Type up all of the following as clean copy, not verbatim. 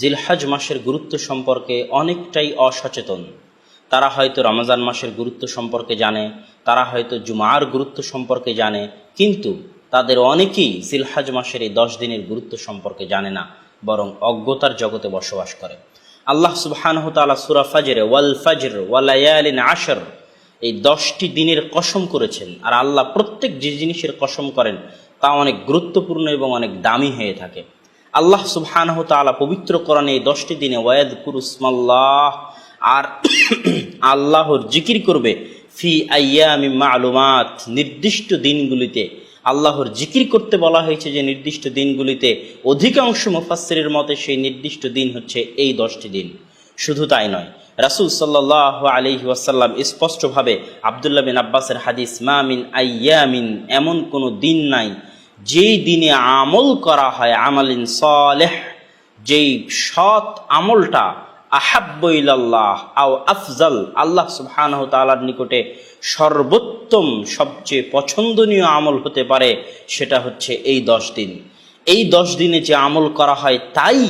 জিলহজ মাসের গুরুত্ব সম্পর্কে অনেকটাই অসচেতন। তারা হয়তো রমজান মাসের গুরুত্ব সম্পর্কে জানে, তারা হয়তো জুমার গুরুত্ব সম্পর্কে জানে, কিন্তু তাদের অনেকেই জিলহজ মাসের এই 10 দিনের গুরুত্ব সম্পর্কে জানে না, বরং অজ্ঞতার জগতে বসবাস করে। আল্লাহ সুবহানাহু ওয়া তাআলা সূরা ফাজরে ওয়াল ফাজর ওয়া লায়ালিন আশর এই 10টি দিনের কসম করেছেন। আর আল্লাহ প্রত্যেক যে জিনিসের কসম করেন তা অনেক গুরুত্বপূর্ণ এবং অনেক দামি হয়ে থাকে। আল্লাহ সুবহানাহু ওয়া তাআলা পবিত্র কোরআনে এই 10টি দিনে ওয়ায়াযকুরুসমাল্লাহ আর আল্লাহর জিকির করবে ফি আইয়ামিন মা'লুমাত, নির্দিষ্ট দিনগুলিতে আল্লাহর জিকির করতে বলা হয়েছে। যে নির্দিষ্ট দিনগুলিতে অধিকাংশ মুফাসসিরের মতে সেই নির্দিষ্ট দিন হচ্ছে এই 10টি দিন। শুধু তাই নয়, রাসূল সাল্লাল্লাহু আলাইহি ওয়াসাল্লাম স্পষ্টভাবে আব্দুল্লাহ বিন আব্বাসের হাদিস, মা মিন আইয়ামিন, এমন কোনো দিন নাই যেই দিনে আমল করা হয় আমালিন সালেহ, যেই সৎ আমলটা আহাব্বু ইলাল্লাহ আও আফজাল, আল্লাহ সুবহানাহু ওয়া তাআলার নিকটে সর্বোত্তম সবচেয়ে পছন্দনীয় আমল হতে পারে, সেটা হচ্ছে এই 10 দিন। এই 10 দিনে যে আমল করা হয় তাই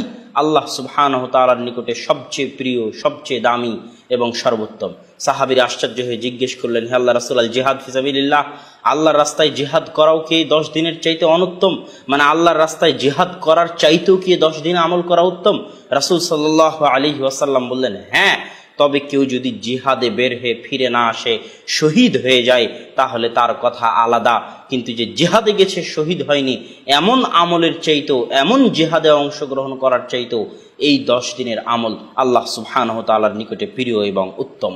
আল্লাহ সুবহানাহু ওয়া তাআলার নিকটে সবচেয়ে প্রিয়, সবচেয়ে দামি এবং সর্বোত্তম। সাহাবীরা আশ্চর্য হয়ে জিজ্ঞেস করলেন, হে আল্লাহ রাসূল, আল জিহাদ ফি সাবিলিল্লাহ, আল্লাহর রাস্তায় জিহাদ করাও কি এই 10 দিনের চাইতে অনুত্তম? মানে আল্লাহর রাস্তায় জিহাদ করার চাইতেও কি 10 দিনে আমল করা উত্তম? রাসূল সাল্লাল্লাহু আলাইহি ওয়াসাল্লাম বললেন, হ্যাঁ, তবে কেউ যদি জিহাদে বের হয়ে ফিরে না আসে, শহীদ হয়ে যায়, তাহলে তার কথা আলাদা। কিন্তু যে জিহাদে গেছে, শহীদ হয়নি, এমন আমলের চাইতেও, এমন জিহাদে অংশগ্রহণ করার চাইতেও এই 10 দিনের আমল আল্লাহ সুবহানাহু ওয়া তাআলার নিকটে প্রিয় এবং উত্তম।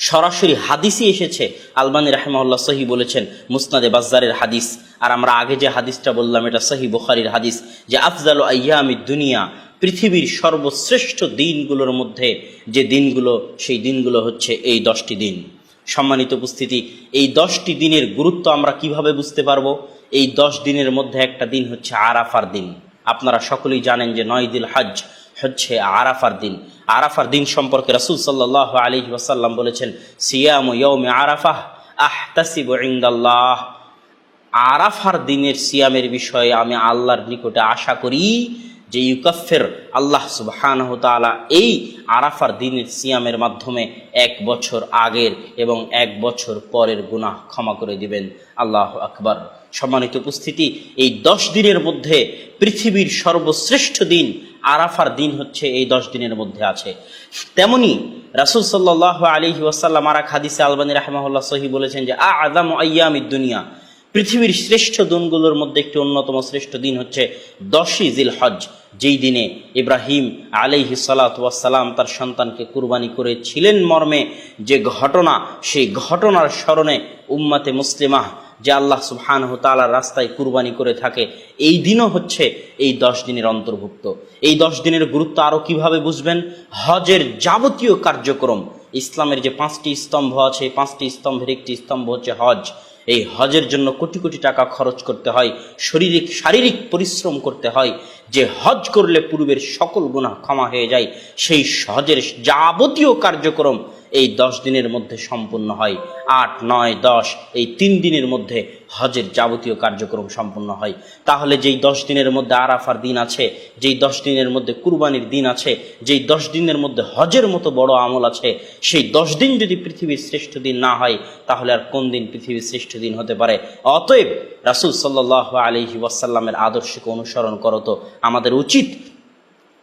সরাসরি হাদিসই এসেছে। আলবানী রাহিমাহুল্লাহ সহিহ বলেছেন, মুসনাদে বাজ্জারের হাদিস। আর আমরা আগে যে হাদিসটা বললাম এটা সহিহ বুখারীর হাদিস, যে আফজালু আইয়ামিদ দুনিয়া, পৃথিবীর সর্বশ্রেষ্ঠ দিনগুলোর মধ্যে যে দিনগুলো, সেই দিনগুলো হচ্ছে এই 10টি দিন। সম্মানিত উপস্থিতি, এই 10টি দিনের গুরুত্ব আমরা কিভাবে বুঝতে পারবো? এই 10 দিনের মধ্যে একটা দিন হচ্ছে আরাফার দিন। আপনারা সকলেই জানেন যে 9 জিলহজ হচ্ছে আরাফার দিন। আরাফার দিন সম্পর্কে রাসূল সাল্লাল্লাহু আলাইহি ওয়াসাল্লাম বলেছেন, সিয়ামু ইয়াউমি আরাফাহ আহতাসিবু ইনদাল্লাহ, আরাফার দিনের সিয়ামের বিষয়ে আমি আল্লাহর নিকটে আশা করি যে ইউকাফির, আল্লাহ সুবহানাহু ওয়া তাআলা এই আরাফার দিনের সিয়ামের মাধ্যমে 1 বছর আগের এবং 1 বছর পরের গুনাহ ক্ষমা করে দিবেন। আল্লাহু আকবার। সম্মানিত উপস্থিতি, এই 10 দিনের মধ্যে পৃথিবীর সর্বশ্রেষ্ঠ দিন আরাফার দিন হচ্ছে এই 10 দিনের মধ্যে আছে। তেমনি রাসূল সাল্লাল্লাহু আলাইহি ওয়াসাল্লাম আর এক হাদিসে আলবানী রাহিমাহুল্লাহ সহিহ বলেছেন যে আ'যামু আইয়ামিদ দুনিয়া, পৃথিবীর শ্রেষ্ঠ দিনগুলোর মধ্যে একটি অন্যতম শ্রেষ্ঠ দিন হচ্ছে 10ই জিলহজ, যেই দিনে ইব্রাহিম আলাইহিস সালাতু ওয়াস সালাম তার সন্তানকে কুরবানি করেছিলেন মর্মে যে ঘটনা, সেই ঘটনার স্মরণে উম্মতে মুসলিমাহ যে আল্লাহ সুবহানাহু ওয়া তাআলার রাস্তায় কুরবানি করে থাকে, এই দিনও হচ্ছে এই 10 দিনের অন্তর্ভুক্ত। এই 10 দিনের গুরুত্ব আরও কিভাবে বুঝবেন? হজের যাবতীয় কার্যক্রম, ইসলামের যে 5টি স্তম্ভ আছে, 5টি স্তম্ভের একটি স্তম্ভ হচ্ছে হজ। এই হজের জন্য কোটি কোটি টাকা খরচ করতে হয়, শারীরিক পরিশ্রম করতে হয়। যে হজ করলে পূর্বের সকল গুনাহ ক্ষমা হয়ে যায়, সেই হজের যাবতীয় কার্যক্রম এই 10 দিনের মধ্যে সম্পূর্ণ হয়। 8, 9, 10 এই 3 দিনের মধ্যে হজের যাবতীয় কার্যক্রম সম্পূর্ণ হয়। তাহলে যেই 10 দিনের মধ্যে আরাফার দিন আছে, যেই 10 দিনের মধ্যে কুরবানির দিন আছে, যেই 10 দিনের মধ্যে হজের মতো বড় আমল আছে, সেই 10 দিন যদি পৃথিবীর শ্রেষ্ঠ দিন না হয়, তাহলে আর কোন দিন পৃথিবীর শ্রেষ্ঠ দিন হতে পারে? অতএব রাসূল সাল্লাল্লাহু আলাইহি ওয়াসাল্লামের আদর্শকে অনুসরণ করো। তো আমাদের উচিত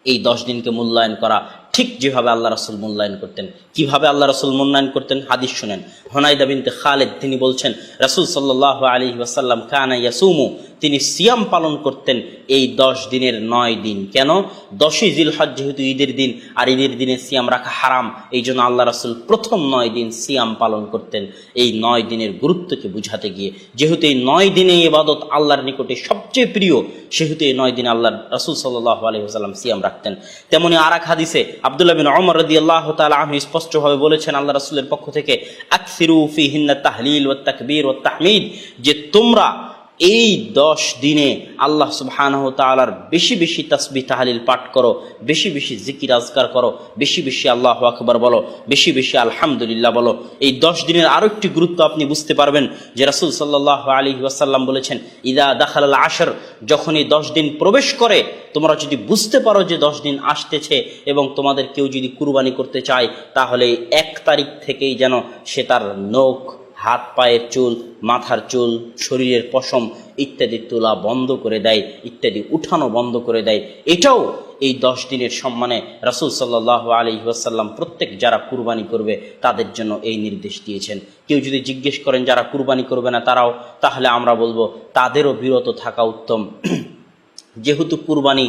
এই 10 দিনকে মূল্যায়ন করা, ঠিক যেভাবে আল্লাহ রাসূল মূল্যায়ন করতেন। কিভাবে আল্লাহ রাসূল মূল্যায়ন করতেন? হাদিস শুনেন। হুনাইদা বিনতে খালিদ তিনি বলছেন, রাসূল সাল্লাল্লাহু আলাইহি ওয়াসাল্লাম কানা ইয়াসুমু, তিনি সিয়াম পালন করতেন এই 10 দিনের 9 দিন। কেন? 10ই জিলহজ যেহেতু ঈদের দিন, আর ঈদের দিনে সিয়াম রাখা হারাম, এই জন্য আল্লাহ রাসূল প্রথম 9 দিন সিয়াম পালন করতেন, এই 9 দিনের গুরুত্বকে বুঝাতে গিয়ে। যেহেতু এই 9 দিনে ইবাদত আল্লাহর নিকটে সবচেয়ে প্রিয়, সেহেতু এই 9 দিনে আল্লাহ রাসূল সাল্লাল্লাহু আলাইহি ওয়াসাল্লাম সিয়াম রাখতেন। তেমনি আর এক হাদিসে আব্দুল্লাহ বিন ওমর রাদিয়াল্লাহু তাআলা আনহু স্পষ্টভাবে বলেছেন আল্লাহ রাসূলের পক্ষ থেকে, আকসিরু ফিহিন্না তাহলিল ওয়াত তাকবীর ওয়াত তাহমিদ, যে তোমরা এই 10 দিনে আল্লাহ সুবহানাহু ওয়া তাআলার বেশি বেশি তাসবিহ তাহলিল পাঠ করো, বেশি বেশি জিকির আজকার করো, বেশি বেশি আল্লাহু আকবার বলো, বেশি বেশি আলহামদুলিল্লাহ বলো। এই 10 দিনের আরো একটি গুরুত্ব আপনি বুঝতে পারবেন যে রাসূল সাল্লাল্লাহু আলাইহি ওয়াসাল্লাম বলেছেন, ইদা দাখালাল আশর, যখন এই 10 দিন প্রবেশ করে, তোমরা যদি বুঝতে পারো যে 10 দিন আসতেছে এবং তোমাদের কেউ যদি কুরবানি করতে চায়, তাহলে 1 তারিখ থেকেই যেন সে তার নখ, হাত পায়ের চুল, মাথার চুল, শরীরের পশম ইত্যাদি তোলা বন্ধ করে দেয়, ইত্যাদি উঠানো বন্ধ করে দেয়। এটাও এই 10 দিনের সম্মানে রাসূল সাল্লাল্লাহু আলাইহি ওয়াসাল্লাম প্রত্যেক যারা কুরবানি করবে তাদের জন্য এই নির্দেশ দিয়েছেন। কেউ যদি জিজ্ঞেস করেন যারা কুরবানি করবে না তারাও, তাহলে আমরা বলবো তাদেরও বিরত থাকা উত্তম। যেহেতু কুরবানি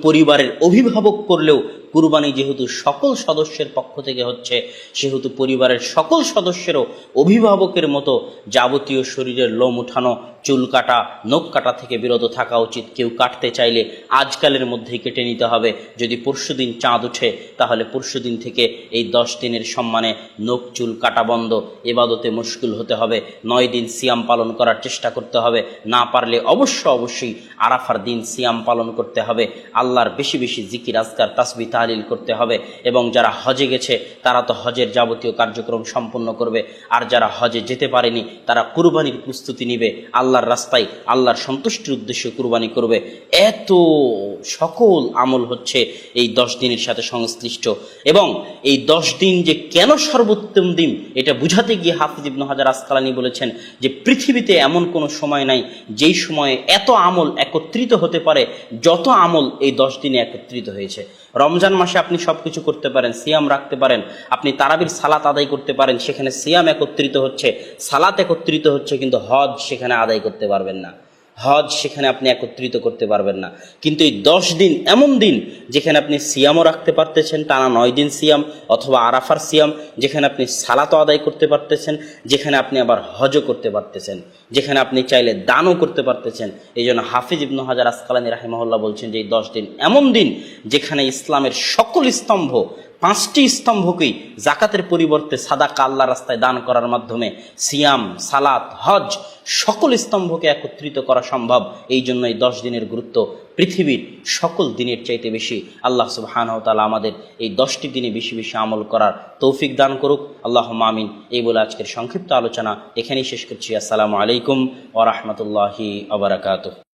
পরিবারের অভিভাবক করলেও কুরবানি যেহেতু সকল সদস্যের পক্ষ থেকে হচ্ছে, সেহেতু পরিবারের সকল সদস্যেরও অভিভাবকের মতো যাবতীয় শরীরের লোম উঠানো, চুল কাটা, নখ কাটা থেকে বিরত থাকা উচিত। কেউ কাটতে চাইলে আজকালের মধ্যেই কেটে নিতে হবে। যদি পরশুদিন চাঁদ ওঠে তাহলে পরশুদিন থেকে এই 10 দিনের সম্মানে নখ চুল কাটা বন্ধ, ইবাদতে মুশকুল হতে হবে। 9 দিন সিয়াম পালন করার চেষ্টা করতে হবে। না পারলে অবশ্যই আরাফার দিন সিয়াম পালন করতে হবে। আল্লাহর বেশি বেশি জিকির আজকার তাসবিহ তাহলিল করতে হবে। এবং যারা হজে গেছে তারা তো হজের যাবতীয় কার্যক্রম সম্পন্ন করবে, আর যারা হজে যেতে পারেনি তারা কুরবানির প্রস্তুতি নিবে, আল্লাহর রাস্তায় আল্লাহর সন্তুষ্টির উদ্দেশ্যে কুরবানি করবে। এত সকল আমল হচ্ছে এই 10 দিনের সাথে সংশ্লিষ্ট। এবং এই 10 দিন যে কেন সর্বোত্তম দিন এটা বুঝাতে গিয়ে হাফিজ ইবনে হাজার আসকালানী বলেছেন যে পৃথিবীতে এমন কোনো সময় নাই যেই সময়ে এত আমল একত্রিত হতে পারে যত আমল এই 10 দিনে একত্রিত হয়েছে। রমজান মাসে আপনি সব কিছু করতে পারেন, সিয়াম রাখতে পারেন, আপনি তারাবির সালাত আদায় করতে পারেন, সেখানে সিয়াম একত্রিত হচ্ছে, সালাত একত্রিত হচ্ছে, কিন্তু হজ সেখানে আদায় করতে পারবেন না, হজ সেখানে আপনি একত্রিত করতে পারবেন না। কিন্তু এই 10 দিন এমন দিন যেখানে আপনি সিয়ামও রাখতে পারতেছেন, টানা 9 দিন সিয়াম, অথবা আরাফার সিয়াম, যেখানে আপনি সালাতও আদায় করতে পারতেছেন, যেখানে আপনি আবার হজও করতে পারতেছেন, যেখানে আপনি চাইলে দানও করতে পারতেছেন। এই জন্য হাফিজ ইবনে হাজার আসকালানী রাহিমাহুল্লাহ বলছেন যে এই 10 দিন এমন দিন যেখানে ইসলামের সকল স্তম্ভ, 5টি স্তম্ভকেই জাকাতের পরিবর্তে সাদাকা আল্লাহর রাস্তায় দান করার মাধ্যমে সিয়াম, সালাত, হজ সকল স্তম্ভকে একত্রিত করা সম্ভব। এই জন্য এই 10 দিনের গুরুত্ব পৃথিবীর সকল দিনের চাইতে বেশি। আল্লাহ সুবহানাহু ওয়া তাআলা আমাদের এই 10টি দিনে বেশি বেশি আমল করার তৌফিক দান করুক। আল্লাহুম্মা আমিন। এই বলে আজকের সংক্ষিপ্ত আলোচনা এখানেই শেষ করছি। আসসালামু আলাইকুম ওয়া রাহমাতুল্লাহি ওয়া বারাকাতুহু।